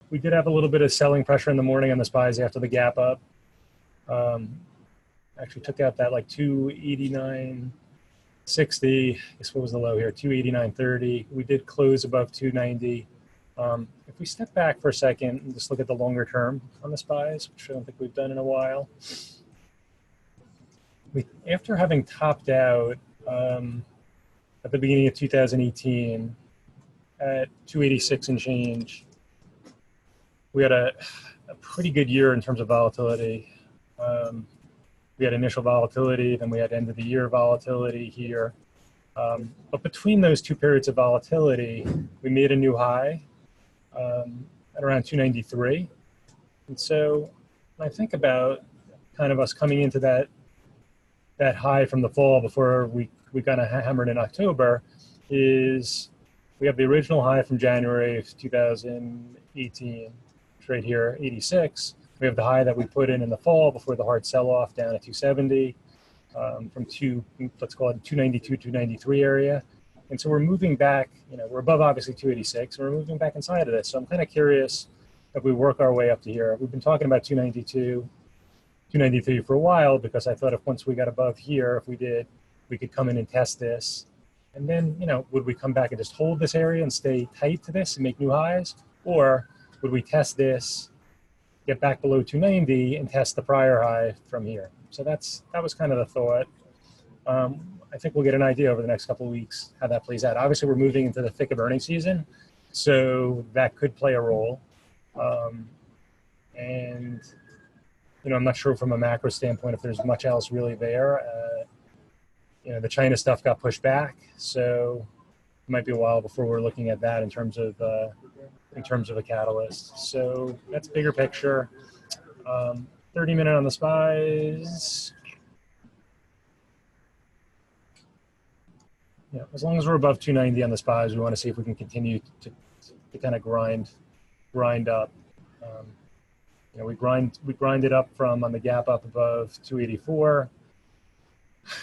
we did have a little bit of selling pressure in the morning on the SPYs after the gap up. Actually took out that like 289.60. I guess what was the low here? 289.30. We did close above 290. If we step back for a second and just look at the longer term on the SPYs, which I don't think we've done in a while. After having topped out at the beginning of 2018 at 286 and change, we had a pretty good year in terms of volatility. We had initial volatility, then we had end of the year volatility here. But between those two periods of volatility, we made a new high at around 293. And so when I think about kind of us coming into that high from the fall before we kind of hammered in October, is we have the original high from January of 2018, right here, 86. We have the high that we put in the fall before the hard sell-off down at 270 from let's call it 292, 293 area. And so we're moving back, we're above obviously 286, and we're moving back inside of this. So I'm kind of curious if we work our way up to here. We've been talking about 292, 293 for a while, because I thought if once we got above here, if we did, we could come in and test this. And then, would we come back and just hold this area and stay tight to this and make new highs? Or would we test this, get back below 290 and test the prior high from here? So that was kind of the thought. I think we'll get an idea over the next couple of weeks how that plays out. Obviously, we're moving into the thick of earnings season, so that could play a role. And I'm not sure from a macro standpoint if there's much else really there. The China stuff got pushed back, so it might be a while before we're looking at that in terms of a catalyst. So that's bigger picture. 30-minute on the SPYs. As long as we're above 290 on the SPYs, we want to see if we can continue to kind of grind up. We grinded up from on the gap up above 284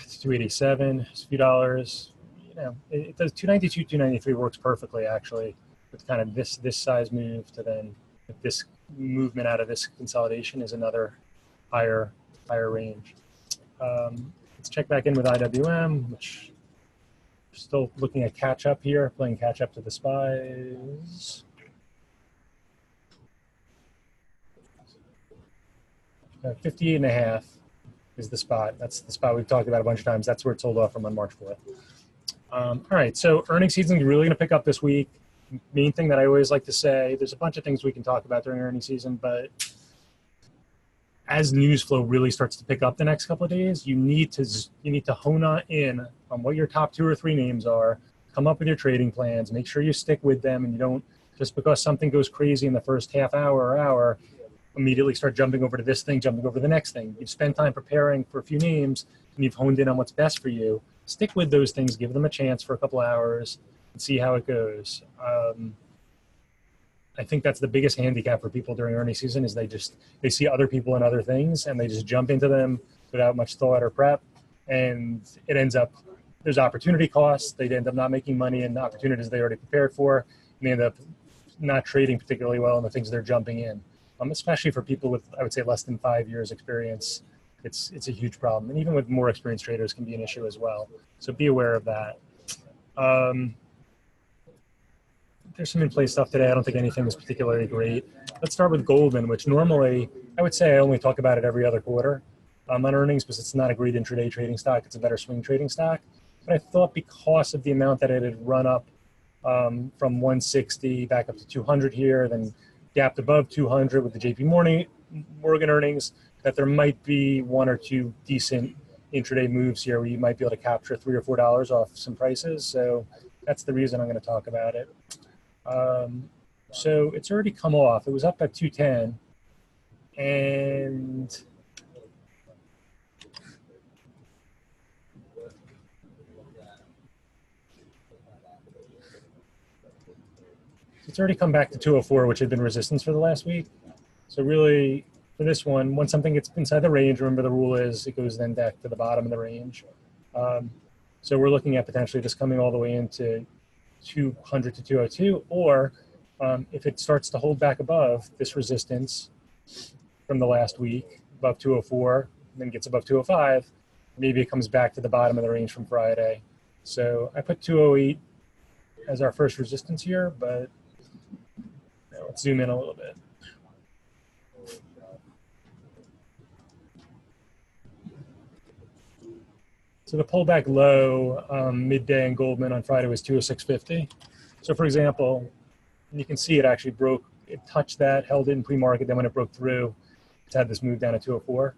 to 287. It's a few dollars. It does 292, 293 works perfectly actually with kind of this size move to then this movement out of this consolidation is another higher range. Let's check back in with IWM, which we're still looking at catch up here, playing catch up to the SPYs. 58.5 is the spot. That's the spot we've talked about a bunch of times. That's where it sold off from on March 4th. All right, so earnings season is really going to pick up this week. Main thing that I always like to say, there's a bunch of things we can talk about during earnings season, but as news flow really starts to pick up the next couple of days, you need to hone in on what your top 2 or 3 names are, come up with your trading plans, make sure you stick with them, and you don't, just because something goes crazy in the first half hour or hour, immediately start jumping over to this thing, jumping over to the next thing. You've spent time preparing for a few names, and you've honed in on what's best for you. Stick with those things, give them a chance for a couple hours, and see how it goes. I think that's the biggest handicap for people during earnings season is they see other people and other things, and they just jump into them without much thought or prep, and it ends up, there's opportunity costs. They end up not making money in opportunities they already prepared for, and they end up not trading particularly well in the things they're jumping in. Especially for people with, I would say, less than 5 years experience, it's a huge problem. And even with more experienced traders can be an issue as well. So be aware of that. There's some in-play stuff today. I don't think anything is particularly great. Let's start with Goldman, which normally, I would say I only talk about it every other quarter on earnings because it's not a great intraday trading stock. It's a better swing trading stock. But I thought because of the amount that it had run up from 160 back up to 200 here, then gapped above 200 with the JP Morgan earnings, that there might be 1 or 2 decent intraday moves here where you might be able to capture $3 or $4 off some prices. So that's the reason I'm going to talk about it. So it's already come off. It was up at 210, and it's already come back to 204, which had been resistance for the last week. So really, for this one, once something gets inside the range, remember the rule is it goes then back to the bottom of the range. So we're looking at potentially just coming all the way into 200 to 202, or If it starts to hold back above this resistance from the last week, above 204, and then gets above 205, maybe it comes back to the bottom of the range from Friday. So I put 208 as our first resistance here, but let's zoom in a little bit. So the pullback low midday in Goldman on Friday was 206.50. So for example, you can see it actually broke, it touched that, held it in pre-market, then when it broke through, it's had this move down to 204.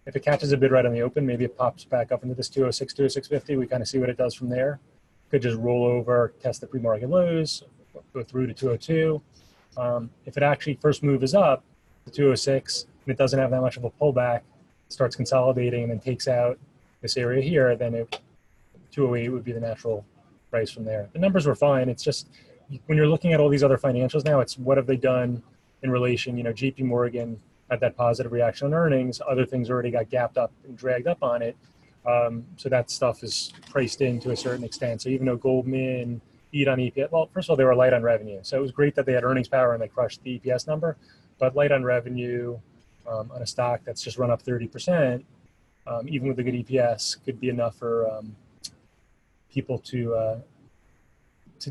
If it catches a bid right on the open, maybe it pops back up into this 206, 206.50. We kind of see what it does from there. Could just roll over, test the pre-market lows, go through to 202. If it actually first move is up to 206 and it doesn't have that much of a pullback, starts consolidating and then takes out this area here, then 208 would be the natural price from there. The numbers were fine. It's just when you're looking at all these other financials now, it's what have they done in relation, JP Morgan had that positive reaction on earnings. Other things already got gapped up and dragged up on it. So that stuff is priced in to a certain extent. So even though Goldman beat on EPS, well, first of all, they were light on revenue. So it was great that they had earnings power and they crushed the EPS number, but light on revenue on a stock that's just run up 30%, even with a good EPS, could be enough for people to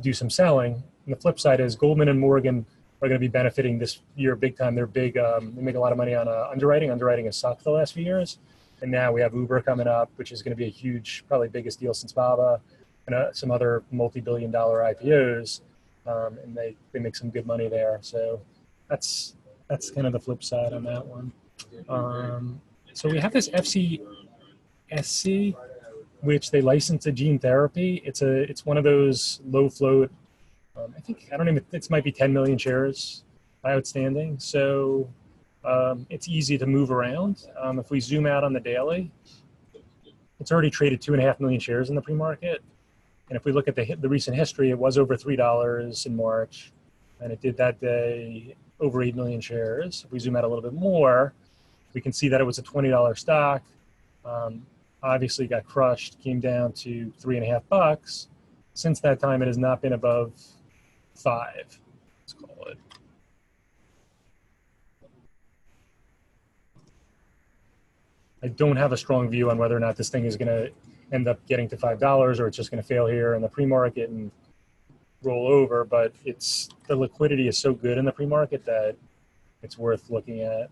do some selling. And the flip side is Goldman and Morgan are going to be benefiting this year big time. They're big. They make a lot of money on underwriting. Underwriting has sucked the last few years. And now we have Uber coming up, which is going to be a huge, probably biggest deal since Baba, and some other multi-billion-dollar IPOs. And they make some good money there. So that's kind of the flip side on that one. So we have this FCSC, which they license a gene therapy. It's one of those low float. It might be 10 million shares outstanding. So it's easy to move around. If we zoom out on the daily, it's already traded 2.5 million shares in the pre-market. And if we look at the recent history, it was over $3 in March, and it did that day over 8 million shares. If we zoom out a little bit more, we can see that it was a $20 stock. Obviously got crushed, came down to $3.50. Since that time, it has not been above 5, let's call it. I don't have a strong view on whether or not this thing is going to end up getting to $5 or it's just going to fail here in the pre-market and roll over, but the liquidity is so good in the pre-market that it's worth looking at.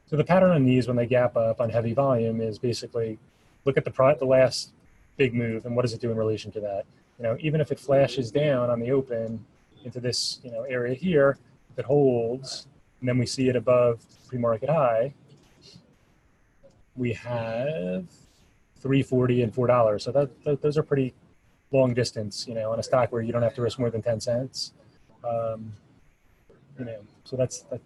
So the pattern on these when they gap up on heavy volume is basically look at the last big move and what does it do in relation to that. Even if it flashes down on the open into this area here, if it holds and then we see it above pre-market high, we have $3.40 and $4. So those are pretty long distance, on a stock where you don't have to risk more than 10 cents. So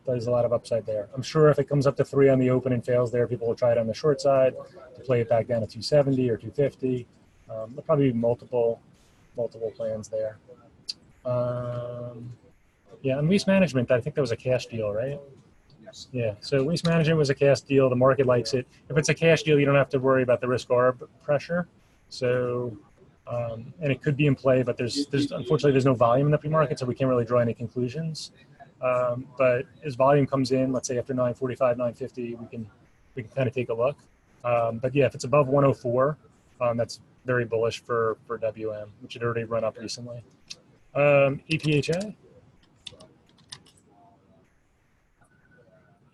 there's a lot of upside there. I'm sure if it comes up to 3 on the open and fails there, people will try it on the short side to play it back down to 270 or 250. There'll probably be multiple plans there. Yeah, and Waste Management, I think that was a cash deal, right? Yes. Yeah, so Waste Management was a cash deal. The market likes it. If it's a cash deal, you don't have to worry about the risk arb pressure. So, and it could be in play, but there's unfortunately there's no volume in the pre-market, so we can't really draw any conclusions. But as volume comes in, let's say after 9:45, 9:50, we can kind of take a look. But yeah, if it's above 104, that's very bullish for WM, which had already run up recently. APHA.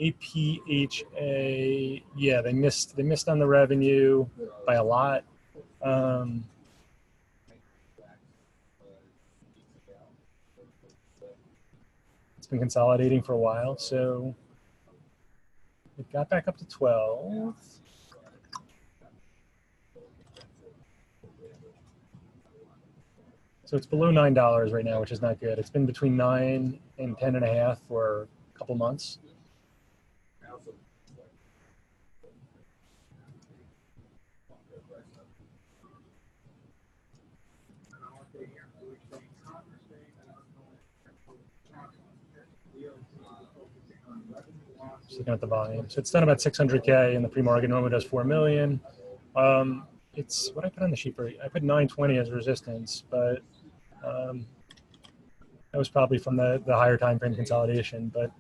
APHA, yeah, they missed on the revenue by a lot. It's been consolidating for a while, so it got back up to 12. So it's below $9 right now, which is not good. It's been between 9 and 10.5 for a couple months. Just looking at the volume. So it's done about 600K in the pre-market. Normally does 4 million. It's what I put on the sheet for. I put 920 as resistance, but That was probably from the higher time frame consolidation, but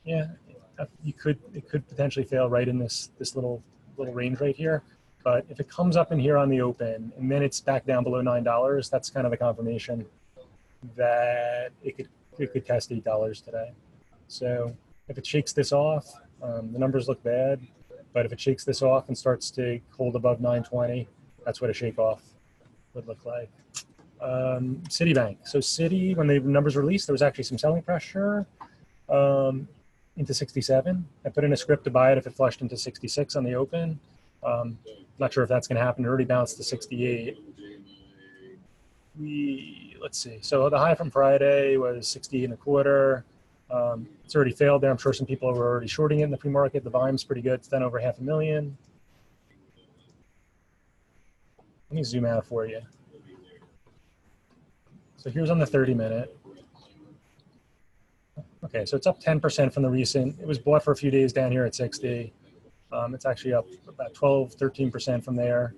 yeah, it could potentially fail right in this little range right here. But if it comes up in here on the open and then it's back down below $9, that's kind of the confirmation that it could test $8 today. So if it shakes this off, the numbers look bad, but if it shakes this off and starts to hold above 920, that's what a shake off would look like. Citibank. So Citi, when the numbers released, there was actually some selling pressure into 67. I put in a script to buy it if it flushed into 66 on the open. Not sure if that's going to happen. It already bounced to 68. Let's see. So the high from Friday was 68 and a quarter. It's already failed there. I'm sure some people were already shorting it in the pre-market. The volume's pretty good. It's done over 500,000. Let me zoom out for you. So here's on the 30-minute. Okay, so it's up 10% from the recent. It was bought for a few days down here at 60. It's actually up about 12, 13% from there,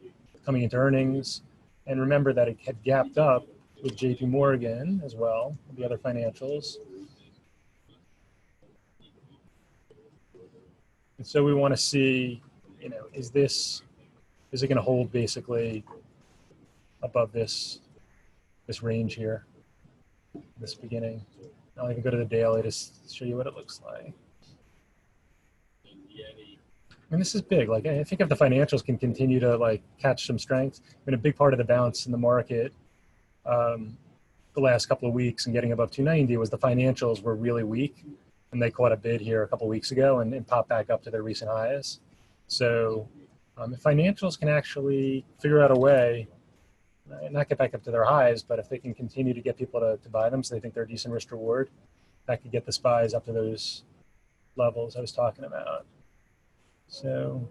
coming into earnings. And remember that it had gapped up with JP Morgan as well, the other financials. And so we want to see, is it going to hold basically above this range here, this beginning? I'll even go to the daily to show you what it looks like. I mean, this is big. Like, I think if the financials can continue to catch some strength, I mean, a big part of the bounce in the market the last couple of weeks and getting above 290 was the financials were really weak, and they caught a bid here a couple of weeks ago and popped back up to their recent highs. So if financials can actually figure out a way, not get back up to their highs, but if they can continue to get people to buy them so they think they're a decent risk reward, that could get the SPYs up to those levels I was talking about. So,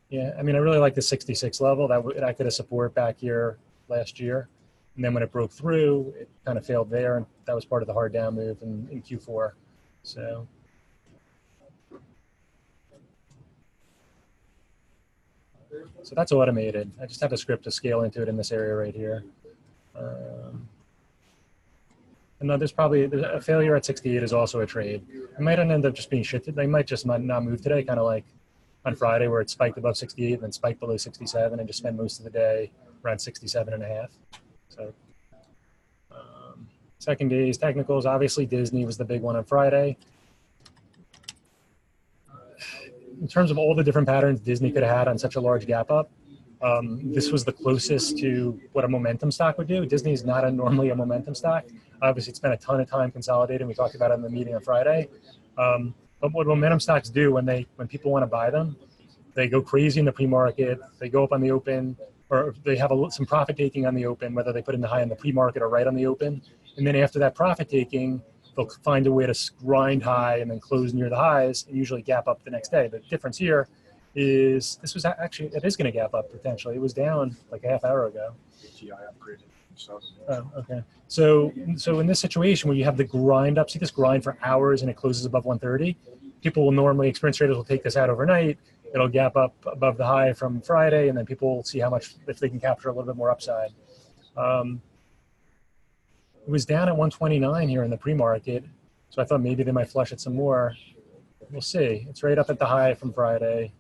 yeah, I mean, I really like the 66 level. That acted as support back here last year. And then when it broke through, it kind of failed there. And that was part of the hard down move in Q4. So that's automated. I just have a script to scale into it in this area right here. And then there's a failure at 68 is also a trade. It might end up just being shifted. They might just not move today, kind of like on Friday where it spiked above 68 and then spiked below 67 and just spend most of the day around 67 and a half. So second day's technicals, obviously Disney was the big one on Friday. In terms of all the different patterns Disney could have had on such a large gap up, this was the closest to what a momentum stock would do. Disney is not normally a momentum stock. Obviously, it's spent a ton of time consolidating. We talked about it in the meeting on Friday. But what momentum stocks do when people want to buy them, they go crazy in the pre-market. They go up on the open, or they have some profit taking on the open, whether they put in the high in the pre-market or right on the open. And then after that profit taking, they'll find a way to grind high and then close near the highs and usually gap up the next day. The difference here is it is going to gap up potentially. It was down like a half hour ago. Oh, okay. So in this situation where you have the grind up, see this grind for hours and it closes above 130, people will normally, experienced traders will take this out overnight. It'll gap up above the high from Friday, and then people will see how much, if they can capture a little bit more upside. It was down at 129 here in the pre-market, so I thought maybe they might flush it some more. We'll see. It's right up at the high from Friday.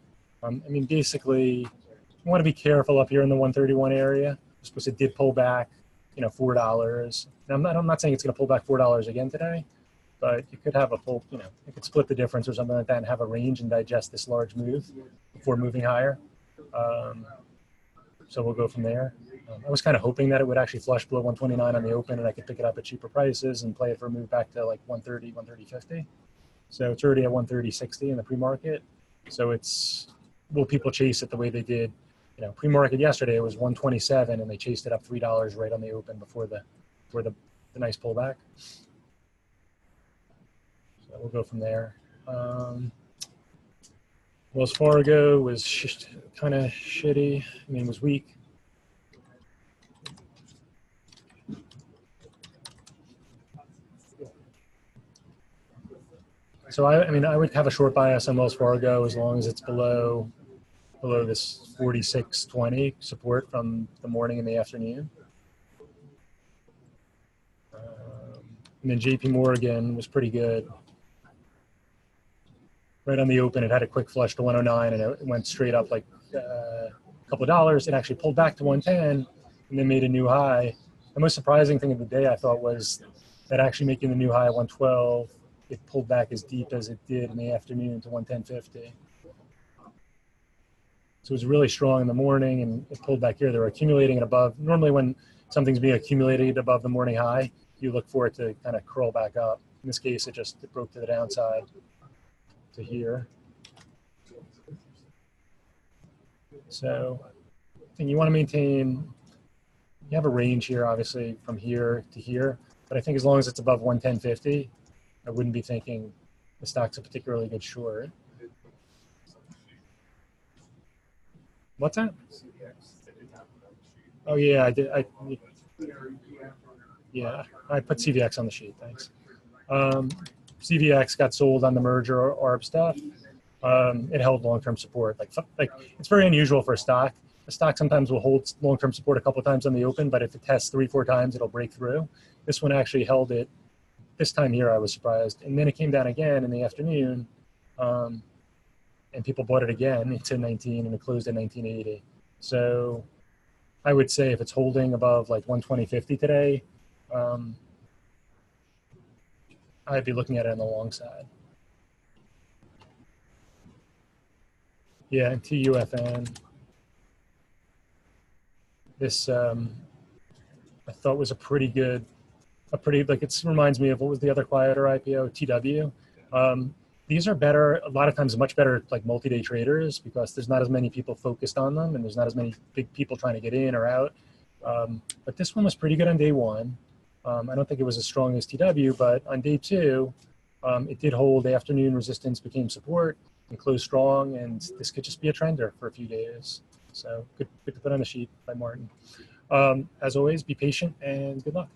I mean, basically, you want to be careful up here in the 131 area. Because it did pull back, $4. And I'm not saying it's going to pull back $4 again today, but you could have a pull, it could split the difference or something like that and have a range and digest this large move before moving higher. So we'll go from there. I was kind of hoping that it would actually flush below 129 on the open and I could pick it up at cheaper prices and play it for a move back to like 130, 130.50. So it's already at 130.60 in the pre-market. So will people chase it the way they did? Pre-market yesterday it was 127 and they chased it up $3 right on the open before the nice pullback. So we'll go from there. Wells Fargo was kind of shitty. I mean, it was weak. So I would have a short bias on Wells Fargo as long as it's below this 46.20 support from the morning and the afternoon. And then JP Morgan was pretty good. Right on the open, it had a quick flush to 109, and it went straight up like a couple of dollars. It actually pulled back to 110 and then made a new high. The most surprising thing of the day, I thought, was that actually making the new high at 112, it pulled back as deep as it did in the afternoon to 110.50. So it was really strong in the morning, and it pulled back here. They were accumulating it above. Normally when something's being accumulated above the morning high, you look for it to kind of curl back up. In this case, it broke to the downside to here. So I think you want to maintain, you have a range here, obviously, from here to here. But I think as long as it's above 110.50, I wouldn't be thinking the stock's a particularly good short. What's that? Oh yeah, I did. Yeah, I put CVX on the sheet. Thanks. CVX got sold on the merger ARB stuff. It held long-term support. Like it's very unusual for a stock. A stock sometimes will hold long-term support a couple of times on the open, but if it tests 3-4 times, it'll break through. This one actually held it. This time here, I was surprised, and then it came down again in the afternoon. And people bought it again into 19, and it closed at 1980. So I would say if it's holding above like 120.50 today, I'd be looking at it on the long side. Yeah, and TUFN. This I thought was it reminds me of, what was the other quieter IPO, TW. These are better, a lot of times much better like multi-day traders, because there's not as many people focused on them, and there's not as many big people trying to get in or out. But this one was pretty good on day one. I don't think it was as strong as TW, but on day two, it did hold. The afternoon resistance became support and closed strong, and this could just be a trender for a few days. So good to put on the sheet by Martin. As always, be patient and good luck.